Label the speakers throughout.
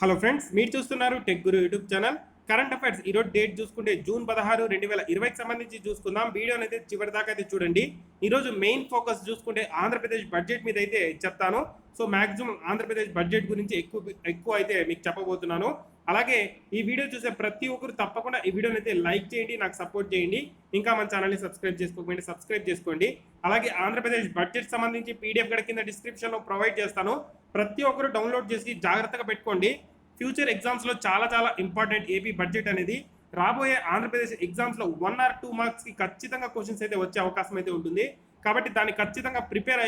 Speaker 1: Hello friends, మీరు చూస్తున్నారు tech గురు YouTube channel. Current affairs ఈరోజు డేట్ చూసుకుంటే జూన్ 16 2020కి సంబంధించి చూసుకుందాం. వీడియోని అయితే చివరి దాకా అయితే చూడండి. ఈరోజు మెయిన్ ఫోకస్ చూసుకుంటే ఆంధ్రప్రదేశ్ బడ్జెట్ మీద అయితే చెప్తాను. సో మాక్సిమం ఆంధ్రప్రదేశ్ బడ్జెట్ గురించి ఎక్కువ అయితే మీకు చెప్పబోతున్నాను. అలాగే ఈ వీడియో చూసే ప్రతి ఒక్కరు తప్పకుండా ఈ వీడియోని అయితే లైక్ చేయండి, నాకు సపోర్ట్ చేయండి. ఇంకా మన ఛానల్ని సబ్స్క్రైబ్ చేసుకోకపోతే సబ్స్క్రైబ్ చేసుకోండి. అలాగే ఆంధ్రప్రదేశ్ బడ్జెట్ సంబంధించి పీడిఎఫ్ కూడా కింద డిస్క్రిప్షన్లో ప్రొవైడ్ చేస్తాను. ప్రతి ఒక్కరు డౌన్లోడ్ చేసి జాగ్రత్తగా పెట్టుకోండి. ఫ్యూచర్ ఎగ్జామ్స్లో చాలా ఇంపార్టెంట్ ఏపీ బడ్జెట్ అనేది. రాబోయే ఆంధ్రప్రదేశ్ ఎగ్జామ్స్లో 1 or 2 మార్క్స్కి ఖచ్చితంగా క్వశ్చన్స్ అయితే వచ్చే అవకాశం అయితే ఉంటుంది. కాబట్టి దాన్ని ఖచ్చితంగా ప్రిపేర్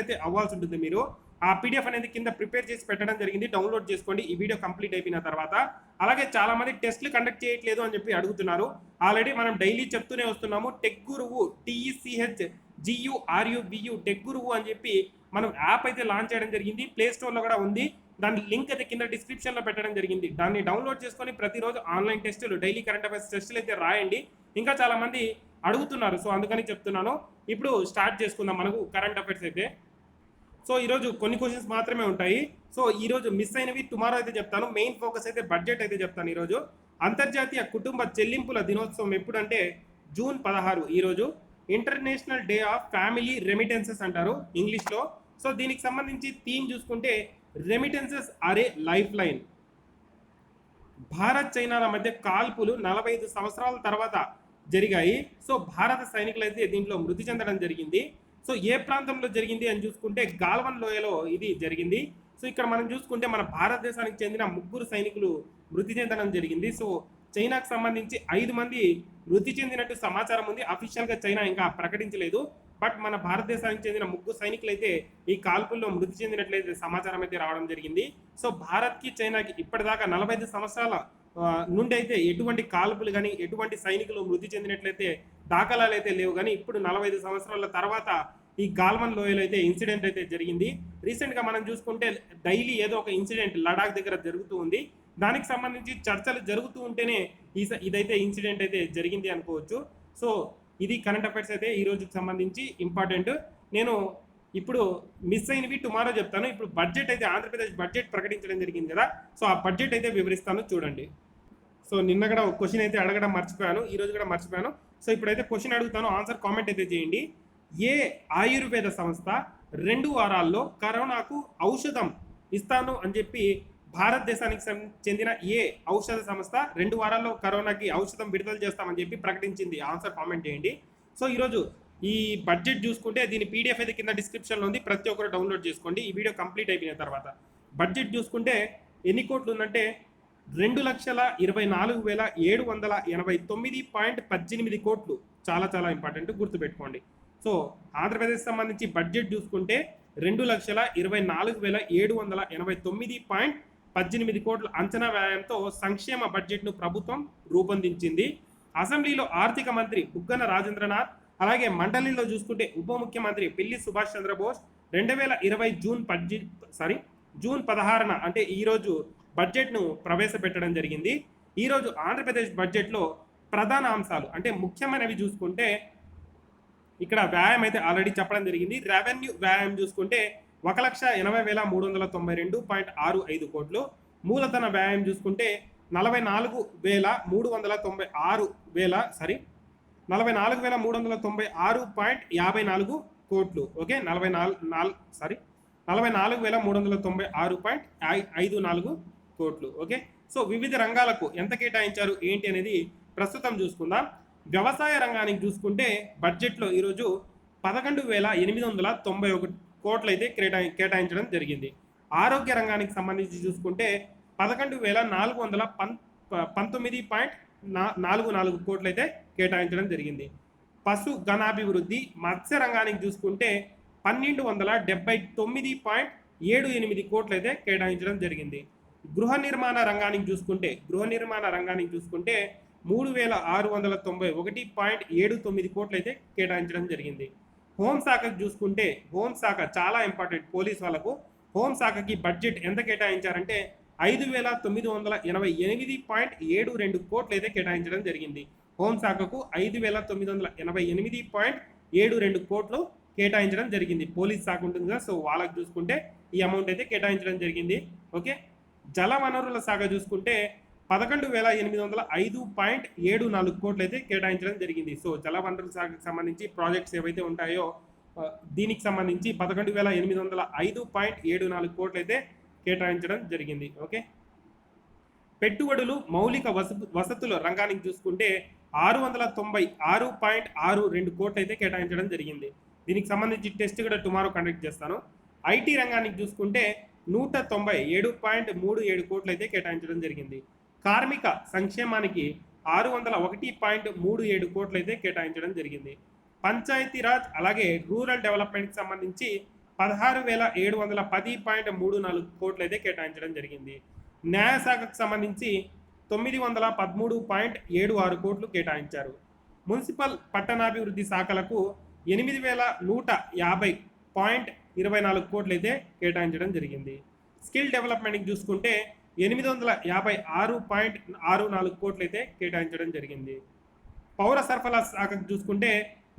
Speaker 1: అయితే అవ్వాల్సి ఉంటుంది. మీరు ఆ పీడిఎఫ్ అనేది కింద ప్రిపేర్ చేసి పెట్టడం జరిగింది, డౌన్లోడ్ చేసుకోండి ఈ వీడియో కంప్లీట్ అయిపోయిన తర్వాత. అలాగే చాలా మంది టెస్ట్లు కండక్ట్ చేయట్లేదు అని చెప్పి అడుగుతున్నారు. ఆల్రెడీ మనం డైలీ చెప్తూనే వస్తున్నాము. టెక్ గురువు TECHGURUVU టెక్ గురువు అని చెప్పి మనం యాప్ అయితే లాంచ్ చేయడం జరిగింది. ప్లే స్టోర్లో కూడా ఉంది. దాని లింక్ అయితే కింద డిస్క్రిప్షన్లో పెట్టడం జరిగింది. దాన్ని డౌన్లోడ్ చేసుకొని ప్రతిరోజు ఆన్లైన్ టెస్టులు, డైలీ కరెంట్ అఫైర్స్ టెస్టులు అయితే రాయండి. ఇంకా చాలా మంది అడుగుతున్నారు, సో అందుకని చెప్తున్నాను. ఇప్పుడు స్టార్ట్ చేసుకుందాం మనకు కరెంట్ అఫైర్స్ అయితే. సో ఈరోజు కొన్ని క్వశ్చన్స్ మాత్రమే ఉంటాయి. సో ఈరోజు మిస్ అయినవి టుమారో అయితే చెప్తాను. మెయిన్ ఫోకస్ అయితే బడ్జెట్ అయితే చెప్తాను. ఈరోజు అంతర్జాతీయ కుటుంబ చెల్లింపుల దినోత్సవం ఎప్పుడంటే జూన్ 16. ఈరోజు international day of family remittances అంటారు ఇంగ్లీష్లో. సో దీనికి సంబంధించి థీమ్ చూసుకుంటే రెమిటెన్సెస్ ఆర్ ఏ లైఫ్ లైన్. భారత్ చైనాల మధ్య కాల్పులు 45 సంవత్సరాల తర్వాత జరిగాయి. సో భారత సైనికులు అయితే దీంట్లో మృతి చెందడం జరిగింది. సో ఏ ప్రాంతంలో జరిగింది అని చూసుకుంటే గాల్వన్ లోయలో ఇది జరిగింది. సో ఇక్కడ మనం చూసుకుంటే మన భారతదేశానికి చెందిన 3 సైనికులు మృతి చెందడం జరిగింది. సో చైనాకు సంబంధించి 5 మంది మృతి చెందినట్టు సమాచారం ఉంది. అఫీషియల్గా చైనా ఇంకా ప్రకటించలేదు. బట్ మన భారతదేశానికి చెందిన 3 సైనికులు అయితే ఈ కాల్పుల్లో మృతి చెందినట్లయితే సమాచారం అయితే రావడం జరిగింది. సో భారత్కి చైనాకి ఇప్పటిదాకా 45 సంవత్సరాల నుండి అయితే ఎటువంటి కాల్పులు కానీ ఎటువంటి సైనికులు మృతి చెందినట్లయితే దాఖలాలు అయితే లేవు. కానీ ఇప్పుడు 45 సంవత్సరాల తర్వాత ఈ గాల్వన్ లోయలో అయితే ఇన్సిడెంట్ అయితే జరిగింది. రీసెంట్గా మనం చూసుకుంటే డైలీ ఏదో ఒక ఇన్సిడెంట్ లడాక్ దగ్గర జరుగుతూ ఉంది. దానికి సంబంధించి చర్చలు జరుగుతూ ఉంటేనే ఇదైతే ఇన్సిడెంట్ అయితే జరిగింది అనుకోవచ్చు. సో ఇది కరెంట్ అఫైర్స్ అయితే ఈ రోజుకి సంబంధించి ఇంపార్టెంట్. నేను ఇప్పుడు మిస్ అయినవి టుమారో చెప్తాను. ఇప్పుడు బడ్జెట్ అయితే ఆంధ్రప్రదేశ్ బడ్జెట్ ప్రకటించడం జరిగింది కదా. సో ఆ బడ్జెట్ అయితే వివరిస్తాను చూడండి. సో నిన్న కూడా ఒక క్వశ్చన్ అయితే అడగడం మర్చిపోయాను, ఈ రోజు కూడా మర్చిపోయాను. సో ఇప్పుడైతే క్వశ్చన్ అడుగుతాను, ఆన్సర్ కామెంట్ అయితే చేయండి. ఏ ఆయుర్వేద సంస్థ 2 వారాల్లో కరోనాకు ఔషధం ఇస్తాను అని చెప్పి భారతదేశానికి చెందిన ఏ ఔషధ సంస్థ 2 వారాల్లో కరోనాకి ఔషధం విడుదల చేస్తామని చెప్పి ప్రకటించింది? ఆన్సర్ కామెంట్ చేయండి. సో ఈరోజు ఈ బడ్జెట్ చూసుకుంటే దీని పీడిఎఫ్ అయితే కింద డిస్క్రిప్షన్లో ఉంది, ప్రతి ఒక్కరు డౌన్లోడ్ చేసుకోండి ఈ వీడియో కంప్లీట్ అయిపోయిన తర్వాత. బడ్జెట్ చూసుకుంటే ఎన్ని కోట్లు ఉందంటే 2,24,789.18 కోట్లు. చాలా ఇంపార్టెంట్, గుర్తుపెట్టుకోండి. సో ఆంధ్రప్రదేశ్ సంబంధించి బడ్జెట్ చూసుకుంటే 2,24,789.18 కోట్ల అంచనా వ్యయంతో సంక్షేమ బడ్జెట్ను ప్రభుత్వం రూపొందించింది. అసెంబ్లీలో ఆర్థిక మంత్రి బుగ్గన రాజేంద్రనాథ్, అలాగే మండలిలో చూసుకుంటే ఉప ముఖ్యమంత్రి పిల్లి సుభాష్ చంద్రబోస్ 2020 జూన్ 16న అంటే ఈరోజు బడ్జెట్ను ప్రవేశపెట్టడం జరిగింది. ఈరోజు ఆంధ్రప్రదేశ్ బడ్జెట్లో ప్రధాన అంశాలు అంటే ముఖ్యమైనవి చూసుకుంటే ఇక్కడ వ్యాయామం అయితే ఆల్రెడీ చెప్పడం జరిగింది. రెవెన్యూ వ్యాయామం చూసుకుంటే 1,80,392.65 కోట్లు. మూలధన వ్యాయామం చూసుకుంటే 44,396.54 కోట్లు. ఓకే, 44,396.54 కోట్లు. ఓకే, సో వివిధ రంగాలకు ఎంత కేటాయించారు ఏంటి అనేది ప్రస్తుతం చూసుకుందాం. వ్యవసాయ రంగానికి చూసుకుంటే బడ్జెట్లో ఈరోజు 11,891 కోట్లు అయితే కేటాయించడం జరిగింది. ఆరోగ్య రంగానికి సంబంధించి చూసుకుంటే 11,419.44 కోట్లు అయితే కేటాయించడం జరిగింది. పశు గణాభివృద్ధి మత్స్య రంగానికి చూసుకుంటే 1,279.78 కోట్లు అయితే కేటాయించడం జరిగింది. గృహ నిర్మాణ రంగానికి చూసుకుంటే 3,691.79 కోట్లు అయితే కేటాయించడం జరిగింది. హోంశాఖకు చూసుకుంటే హోంశాఖ చాలా ఇంపార్టెంట్ పోలీస్ వాళ్ళకు. హోంశాఖకి బడ్జెట్ ఎంత కేటాయించారంటే 5,988.72 కోట్లు అయితే కేటాయించడం జరిగింది. హోంశాఖకు 5,988.72 కోట్లు కేటాయించడం జరిగింది. పోలీస్ శాఖ ఉంటుంది కదా, సో వాళ్ళకి చూసుకుంటే ఈ అమౌంట్ అయితే కేటాయించడం జరిగింది. ఓకే, జల వనరుల శాఖ చూసుకుంటే 11,805.74 కోట్లు అయితే కేటాయించడం జరిగింది. సో జల వనరుల శాఖకు సంబంధించి ప్రాజెక్ట్స్ ఏవైతే ఉంటాయో దీనికి సంబంధించి 11,805.74 కోట్లు అయితే కేటాయించడం జరిగింది. ఓకే, పెట్టుబడులు మౌలిక వసతుల రంగానికి చూసుకుంటే 696.62 కోట్లు అయితే కేటాయించడం జరిగింది. దీనికి సంబంధించి టెస్ట్ కూడా టుమారో కండక్ట్ చేస్తాను. ఐటీ రంగానికి చూసుకుంటే 197.37 కోట్లు అయితే కేటాయించడం జరిగింది. కార్మిక సంక్షేమానికి 601.37 కోట్లు అయితే కేటాయించడం జరిగింది. పంచాయతీరాజ్ అలాగే రూరల్ డెవలప్మెంట్కి సంబంధించి 16,710.34 కోట్లు అయితే కేటాయించడం జరిగింది. న్యాయశాఖకు సంబంధించి 913.76 కోట్లు కేటాయించారు. మున్సిపల్ పట్టణాభివృద్ధి శాఖలకు 8,150.24 కోట్లు అయితే కేటాయించడం జరిగింది. స్కిల్ డెవలప్మెంట్కి చూసుకుంటే 856.64 కోట్లు అయితే కేటాయించడం జరిగింది. పౌర సరఫరా శాఖకు చూసుకుంటే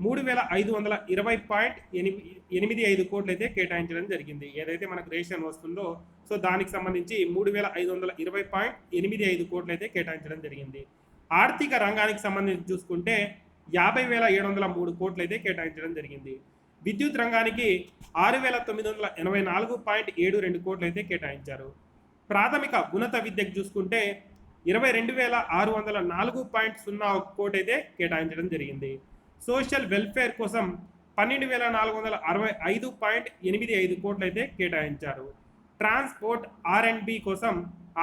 Speaker 1: 3,520.85 కోట్లు అయితే కేటాయించడం జరిగింది. ఏదైతే మనకు రేషన్ వస్తుందో సో దానికి సంబంధించి 3,520.85 కోట్లు అయితే కేటాయించడం జరిగింది. ఆర్థిక రంగానికి సంబంధించి చూసుకుంటే 50,703 కోట్లు అయితే కేటాయించడం జరిగింది. విద్యుత్ రంగానికి 6,984.72 కోట్లు అయితే కేటాయించారు. ప్రాథమిక ఉన్నత విద్యకు చూసుకుంటే 22,604.01 కోట్లు అయితే కేటాయించడం జరిగింది. సోషల్ వెల్ఫేర్ కోసం 12,465.85 కోట్లు అయితే కేటాయించారు. ట్రాన్స్పోర్ట్ R&B కోసం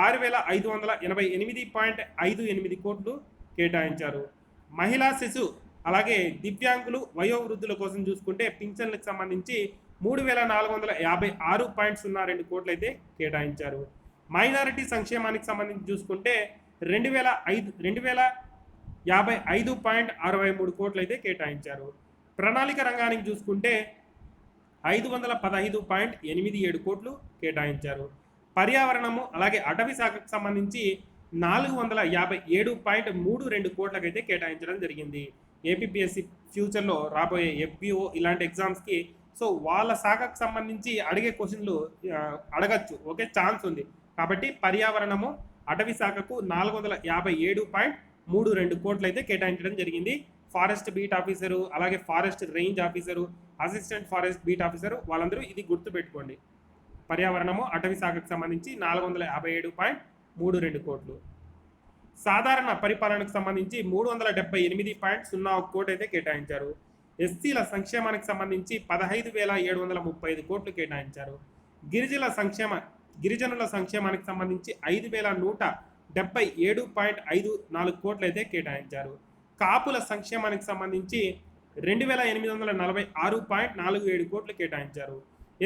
Speaker 1: 6,588.58 కోట్లు కేటాయించారు. మహిళా శిశు అలాగే దివ్యాంగులు వయోవృద్ధుల కోసం చూసుకుంటే పింఛన్లకు సంబంధించి 3,456.02 కోట్లు అయితే కేటాయించారు. మైనారిటీ సంక్షేమానికి సంబంధించి చూసుకుంటే 2,055.63 కోట్లు అయితే కేటాయించారు. ప్రణాళిక రంగానికి చూసుకుంటే 515.87 కోట్లు కేటాయించారు. పర్యావరణము అలాగే అటవీ శాఖకు సంబంధించి 457.32 కోట్లకు అయితే కేటాయించడం జరిగింది. ఏపీపీఎస్సీ ఫ్యూచర్లో రాబోయే FBO ఇలాంటి ఎగ్జామ్స్కి సో వాళ్ళ శాఖకు సంబంధించి అడిగే క్వశ్చన్లు అడగచ్చు. ఓకే, ఛాన్స్ ఉంది కాబట్టి పర్యావరణము అటవీ శాఖకు 457.32 కోట్లు అయితే కేటాయించడం జరిగింది. ఫారెస్ట్ బీట్ ఆఫీసరు అలాగే forest range officer assistant forest beat officer వాళ్ళందరూ ఇది గుర్తుపెట్టుకోండి. పర్యావరణము అటవీ శాఖకు సంబంధించి 457.32 కోట్లు. సాధారణ పరిపాలనకు సంబంధించి 378.01 కోట్లు అయితే కేటాయించారు. ఎస్సీల సంక్షేమానికి సంబంధించి 15,735 కోట్లు కేటాయించారు. గిరిజనుల సంక్షేమానికి సంబంధించి 5,177.54 కోట్లు అయితే కేటాయించారు. కాపుల సంక్షేమానికి సంబంధించి 2,846.47 కోట్లు కేటాయించారు.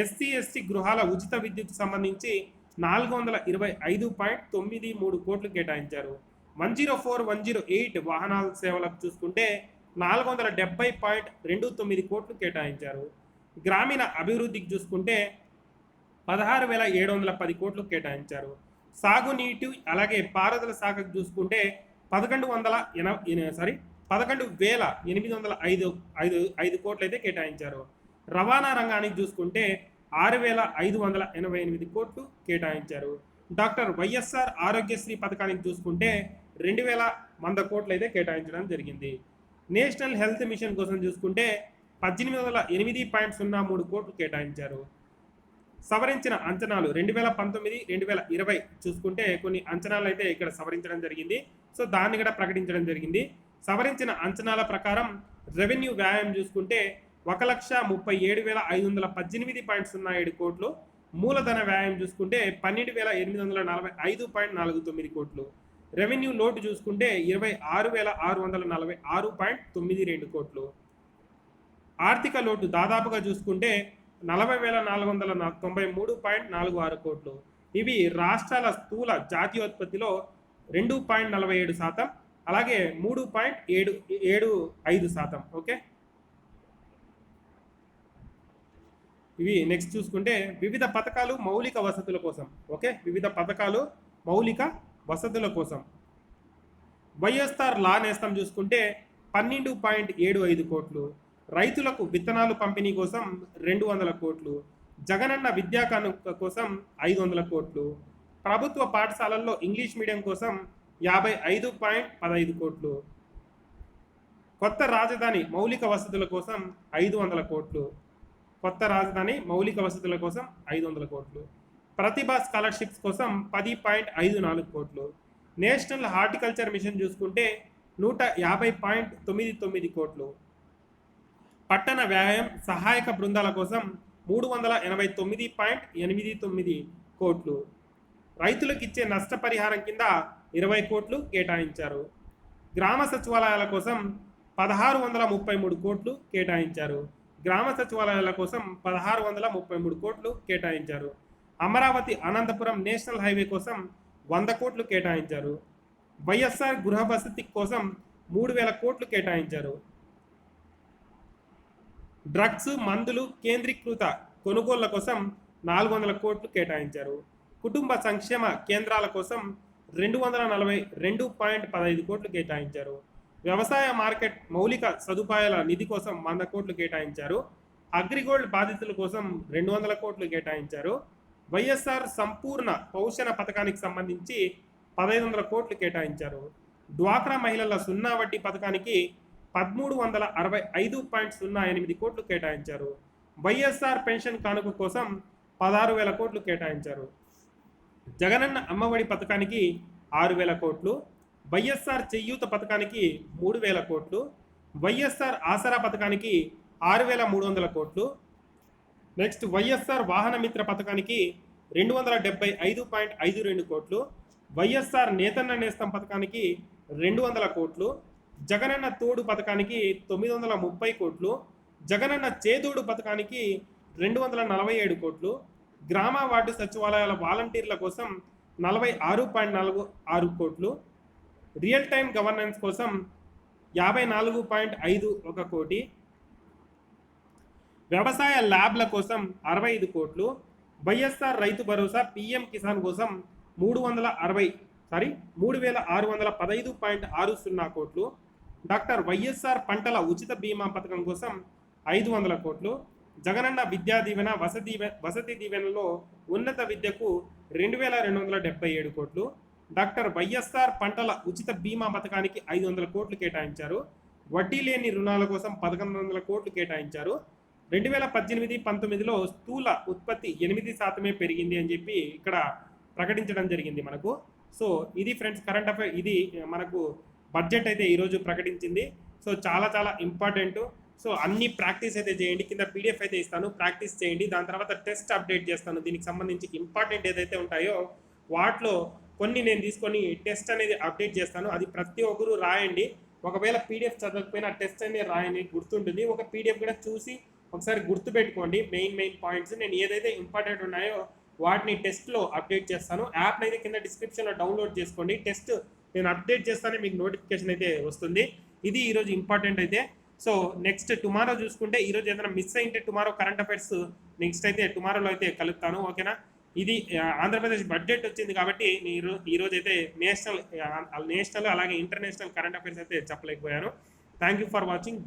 Speaker 1: SC/ST గృహాల ఉచిత విద్యుత్ సంబంధించి 425.93 కోట్లు కేటాయించారు. 104-108 వాహనాల సేవలకు చూసుకుంటే 470.29 కోట్లు కేటాయించారు. గ్రామీణ అభివృద్ధికి చూసుకుంటే 16,710 కోట్లు కేటాయించారు. సాగునీటి అలాగే పారుదల శాఖకు చూసుకుంటే 11,805 కోట్లు అయితే కేటాయించారు. రవాణా రంగానికి చూసుకుంటే 6,588 కోట్లు కేటాయించారు. డాక్టర్ వైఎస్ఆర్ ఆరోగ్యశ్రీ పథకానికి చూసుకుంటే 2,100 కోట్లు అయితే కేటాయించడం జరిగింది. నేషనల్ హెల్త్ మిషన్ కోసం చూసుకుంటే 18,008.03 కోట్లు కేటాయించారు. సవరించిన అంచనాలు 2019-2020 చూసుకుంటే కొన్ని అంచనాలు అయితే ఇక్కడ సవరించడం జరిగింది. సో దాన్ని కూడా ప్రకటించడం జరిగింది. సవరించిన అంచనాల ప్రకారం రెవెన్యూ వ్యాయామం చూసుకుంటే 1,37,518.07 కోట్లు. మూలధన వ్యాయామం చూసుకుంటే 12,845.49 కోట్లు. రెవెన్యూ లోటు చూసుకుంటే 26,646.92 కోట్లు. ఆర్థిక లోటు దాదాపుగా చూసుకుంటే 40,493.46 కోట్లు. ఇవి రాష్ట్రాల స్థూల జాతీయోత్పత్తిలో 2.47%, అలాగే 3.75%. ఓకే, ఇవి నెక్స్ట్ చూసుకుంటే వివిధ పథకాలు మౌలిక వసతుల కోసం. ఓకే, వివిధ పథకాలు మౌలిక వసతుల కోసం. వైఎస్ఆర్ లా నేస్తం చూసుకుంటే 12.75 కోట్లు. రైతులకు విత్తనాలు పంపిణీ కోసం 200 కోట్లు. జగనన్న విద్యా కానుక కోసం 500 కోట్లు. ప్రభుత్వ పాఠశాలల్లో ఇంగ్లీష్ మీడియం కోసం 55.15 కోట్లు. కొత్త రాజధాని మౌలిక వసతుల కోసం 500 కోట్లు. కొత్త రాజధాని మౌలిక వసతుల కోసం 500 కోట్లు. ప్రతిభా స్కాలర్షిప్స్ కోసం 10.54 కోట్లు. నేషనల్ హార్టికల్చర్ మిషన్ చూసుకుంటే 150.99 కోట్లు. పట్టణ వ్యాయామం సహాయక బృందాల కోసం 389.89 కోట్లు. రైతులకు ఇచ్చే నష్టపరిహారం కింద 20 కోట్లు కేటాయించారు. గ్రామ సచివాలయాల కోసం 1633 కోట్లు కేటాయించారు. గ్రామ సచివాలయాల కోసం 1633 కోట్లు కేటాయించారు. అమరావతి అనంతపురం నేషనల్ హైవే కోసం 100 కోట్లు కేటాయించారు. వైఎస్ఆర్ గృహ వసతి కోసం 3000 కోట్లు కేటాయించారు. డ్రగ్స్ మందులు కేంద్రీకృత కొనుగోళ్ల కోసం 400 కోట్లు కేటాయించారు. కుటుంబ సంక్షేమ కేంద్రాల కోసం 242.15 కోట్లు కేటాయించారు. వ్యవసాయ మార్కెట్ మౌలిక సదుపాయాల నిధి కోసం 100 కోట్లు కేటాయించారు. అగ్రిగోల్డ్ బాధితుల కోసం 200 కోట్లు కేటాయించారు. వైఎస్ఆర్ సంపూర్ణ పోషణ పథకానికి సంబంధించి 1500 కోట్లు కేటాయించారు. డ్వాక్రా మహిళల సున్నా వడ్డీ పథకానికి 1365.08 కోట్లు కేటాయించారు. వైఎస్ఆర్ పెన్షన్ కానుక కోసం 16,000 కోట్లు కేటాయించారు. జగనన్న అమ్మఒడి పథకానికి 6,000 కోట్లు. వైఎస్ఆర్ చేయూత పథకానికి 3,000 కోట్లు. వైఎస్ఆర్ ఆసరా పథకానికి 6,300 కోట్లు. నెక్స్ట్ వైఎస్ఆర్ వాహన మిత్ర పథకానికి 275.52 కోట్లు. వైఎస్ఆర్ నేతన్న నేస్తం పథకానికి 200 కోట్లు. జగనన్న తోడు పథకానికి 930 కోట్లు. జగనన్న చేదోడు పథకానికి 247 కోట్లు. గ్రామ వార్డు సచివాలయాల వాలంటీర్ల కోసం 46.46 కోట్లు. రియల్ టైం గవర్నెన్స్ కోసం 54.51 కోటి. వ్యవసాయ ల్యాబ్ల కోసం 65 కోట్లు. వైఎస్ఆర్ రైతు భరోసా పిఎం కిసాన్ కోసం 3615.60 కోట్లు. డాక్టర్ వైఎస్ఆర్ పంటల ఉచిత బీమా పథకం కోసం 500 కోట్లు. జగనన్న విద్యా దీవెన వసతి దీవెనలో ఉన్నత విద్యకు 2277 కోట్లు. డాక్టర్ వైఎస్ఆర్ పంటల ఉచిత బీమా పథకానికి 500 కోట్లు కేటాయించారు. వడ్డీ లేని రుణాల కోసం 1100 కోట్లు కేటాయించారు. 2018-19లో స్థూల ఉత్పత్తి 8% పెరిగింది అని చెప్పి ఇక్కడ ప్రకటించడం జరిగింది మనకు. సో ఇది ఫ్రెండ్స్ కరెంట్ అఫైర్. ఇది మనకు బడ్జెట్ అయితే ఈరోజు ప్రకటించింది. సో చాలా చాలా ఇంపార్టెంట్. సో అన్ని ప్రాక్టీస్ అయితే చేయండి. కింద పీడిఎఫ్ అయితే ఇస్తాను, ప్రాక్టీస్ చేయండి. దాని తర్వాత టెస్ట్ అప్డేట్ చేస్తాను. దీనికి సంబంధించి ఇంపార్టెంట్ ఏదైతే ఉంటాయో వాటిలో కొన్ని నేను తీసుకొని టెస్ట్ అనేది అప్డేట్ చేస్తాను. అది ప్రతి ఒక్కరు రాయండి. ఒకవేళ పీడిఎఫ్ చదవకపోయినా టెస్ట్ అనేది రాయండి, గుర్తుంటుంది. ఒక పీడిఎఫ్ కూడా చూసి ఒకసారి గుర్తుపెట్టుకోండి మెయిన్ పాయింట్స్. నేను ఏదైతే ఇంపార్టెంట్ ఉన్నాయో వాటిని టెస్ట్లో అప్డేట్ చేస్తాను. యాప్ని అయితే కింద డిస్క్రిప్షన్లో డౌన్లోడ్ చేసుకోండి. టెస్ట్ నేను అప్డేట్ చేస్తానే మీకు నోటిఫికేషన్ అయితే వస్తుంది. ఇది ఈరోజు ఇంపార్టెంట్ అయితే. సో నెక్స్ట్ టుమారో చూసుకుంటే ఈరోజు ఏదైనా మిస్ అయింటే టుమారో కరెంట్ అఫైర్స్ నెక్స్ట్ అయితే టుమారోలో అయితే కలుపుతాను. ఓకేనా? ఇది ఆంధ్రప్రదేశ్ బడ్జెట్ వచ్చింది కాబట్టి నేను ఈరోజు అయితే నేషనల్ అలాగే ఇంటర్నేషనల్ కరెంట్ అఫైర్స్ అయితే చెప్పలేకపోయాను. Thank you for watching.